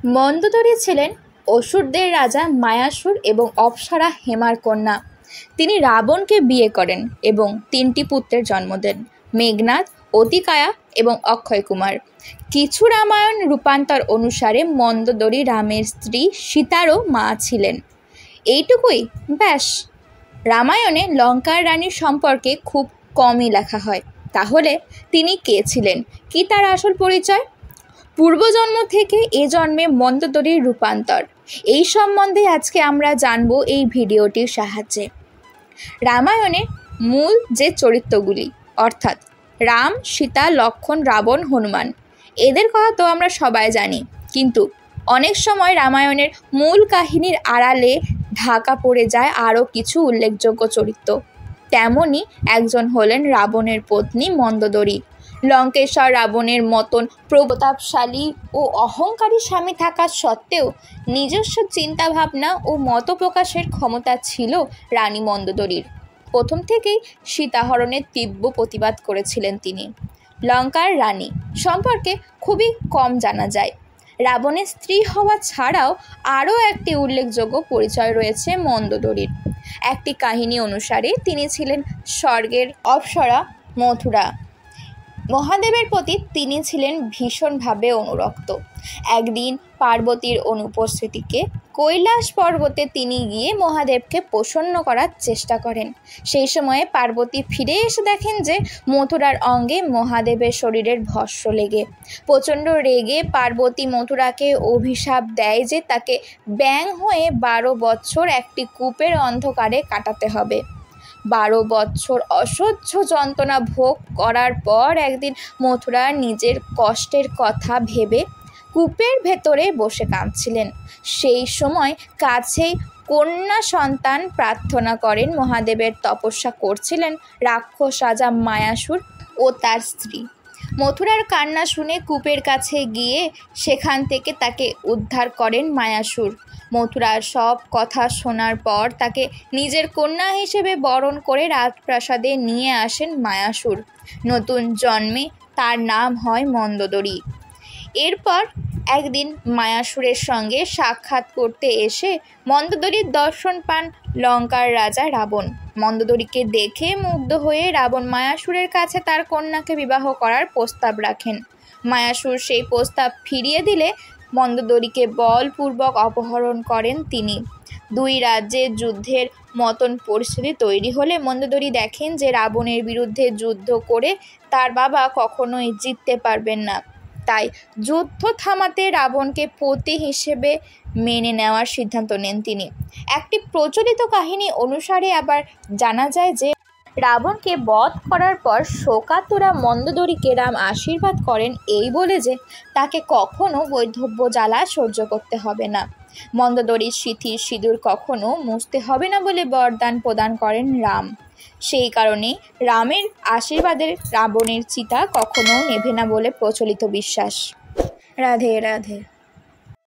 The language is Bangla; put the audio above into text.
মন্দোদরী ছিলেন অসুরদের রাজা মায়াসুর এবং অপ্সরা হেমার কন্যা। তিনি রাবণকে বিয়ে করেন এবং 3টি পুত্রের জন্ম দেন: মেঘনাদ, অতিকায়া এবং অক্ষয় কুমার। কিছু রামায়ণ রূপান্তর অনুসারে মন্দোদরী রামের স্ত্রী সীতারও মা ছিলেন। এইটুকুই ব্যাস। রামায়ণে লঙ্কার রানীর সম্পর্কে খুব কমই লেখা হয়। তাহলে তিনি কে ছিলেন, কি তার আসল পরিচয়? পূর্বজন্ম থেকে এ জন্মে মন্দোদরীর রূপান্তর, এই সম্বন্ধে আজকে আমরা জানব এই ভিডিওটির সাহায্যে। রামায়ণের মূল যে চরিত্রগুলি অর্থাৎ রাম, সীতা, লক্ষ্মণ, রাবণ, হনুমান, এদের কথা তো আমরা সবাই জানি, কিন্তু অনেক সময় রামায়ণের মূল কাহিনীর আড়ালে ঢাকা পড়ে যায় আরও কিছু উল্লেখযোগ্য চরিত্র। তেমনই একজন হলেন রাবণের পত্নী মন্দোদরী। লঙ্কেশ্বর রাবণের মতন প্রতাপশালী ও অহংকারী স্বামী থাকা সত্ত্বেও নিজস্ব চিন্তাভাবনা ও মত প্রকাশের ক্ষমতা ছিল রানী মন্দোদরীর। প্রথম থেকেই সীতাহরণের তীব্র প্রতিবাদ করেছিলেন তিনি। লঙ্কার রানী সম্পর্কে খুবই কম জানা যায়। রাবণের স্ত্রী হওয়া ছাড়াও আরও একটি উল্লেখযোগ্য পরিচয় রয়েছে মন্দোদরীর। একটি কাহিনী অনুসারে তিনি ছিলেন স্বর্গের অপ্সরা মথুরা। মহাদেবের প্রতি তিনি ছিলেন ভীষণভাবে অনুরক্ত। একদিন পার্বতীর অনুপস্থিতিকে কৈলাস পর্বতে তিনি গিয়ে মহাদেবকে প্রসন্ন করার চেষ্টা করেন। সেই সময়ে পার্বতী ফিরে এসে দেখেন যে মথুরার অঙ্গে মহাদেবের শরীরের ভস্য লেগে। প্রচণ্ড রেগে পার্বতী মথুরাকে অভিশাপ দেয় যে তাকে ব্যাঙ হয়ে 12 বছর একটি কূপের অন্ধকারে কাটাতে হবে। 12 বছর অসহ্য যন্ত্রণা ভোগ করার পর একদিন মথুরা নিজের কষ্টের কথা ভেবে কূপের ভেতরে বসে কাঁদছিলেন। সেই সময় কাছেই কন্যা সন্তান প্রার্থনা করেন। মহাদেবের তপস্যা করছিলেন রাক্ষস রাজা মায়াসুর ও তার স্ত্রী। মথুরার কান্না শুনে কূপের কাছে গিয়ে সেখান থেকে তাকে উদ্ধার করেন মায়াসুর। মথুরার সব কথা শোনার পর তাকে নিজের কন্যা হিসেবে বরণ করে রাজপ্রাসাদে নিয়ে আসেন মায়াসুর। নতুন জন্মে তার নাম হয় মন্দোদরী। এরপর একদিন মায়াসুরের সঙ্গে সাক্ষাৎ করতে এসে মন্দোদরীর দর্শন পান লঙ্কার রাজা রাবণ। মন্দোদরীকে দেখে মুগ্ধ হয়ে রাবণ মায়াসুরের কাছে তার কন্যাকে বিবাহ করার প্রস্তাব রাখেন। মায়াসুর সেই প্রস্তাব ফিরিয়ে দিলে মন্দোদরীকে বলপূর্বক অপহরণ করেন তিনি। 2 রাজ্যের যুদ্ধের মতন পরিস্থিতি তৈরি হলে মন্দোদরী দেখেন যে রাবণের বিরুদ্ধে যুদ্ধ করে তার বাবা কখনোই জিততে পারবেন না। তাই যুদ্ধ থামাতে রাবণকে পতি হিসেবে মেনে নেওয়ার সিদ্ধান্ত নেন তিনি। একটি প্রচলিত কাহিনী অনুসারে আবার জানা যায় যে রাবণকে বধ করার পর শোকাতুরা মন্দোদরীকে রাম আশীর্বাদ করেন এই বলে যে তাকে কখনো বৈধব্য জ্বালা সহ্য করতে হবে না। মন্দোদরীর সিঁথির সিঁদুর কখনো মুছতে হবে না বলে বরদান প্রদান করেন রাম। সেই কারণে রামের আশীর্বাদের রাবণের চিতা কখনো নেভে না বলে প্রচলিত বিশ্বাস। রাধে রাধে।